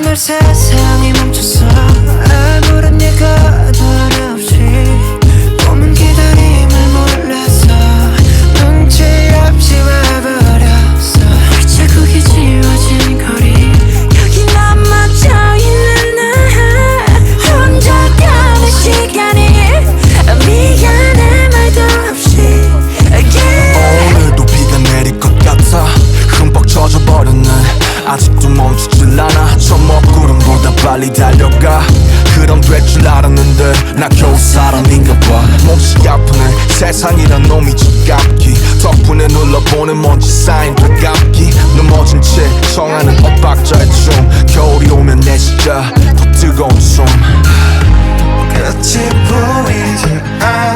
오늘 세상이 멈췄어. 아무런 예고도 없이 꿈은 기다림을 몰라서 눈치 없이 와버렸어. 자국이 지워진 거리 여기 넘어져있는 나 혼자 가는 시간이 미안해 말도 없이 오늘도 비가 내릴 것 같아. 흠뻑 젖어버렸네. 아직도 멈추질 않아. 저 먹구름보다 빨리 달려가. 그럼 될 줄 알았는데 나 겨우 사람인가 봐. 몹시 아프네. 세상이란 놈이 지갑기. 덕분에 눌러보는 먼지 쌓인 배갑기. 넘어진 채 청하는 엇박자의 춤. 겨울이 오면 내 진짜 더 뜨거운 숨. 끝이 보이지 않아.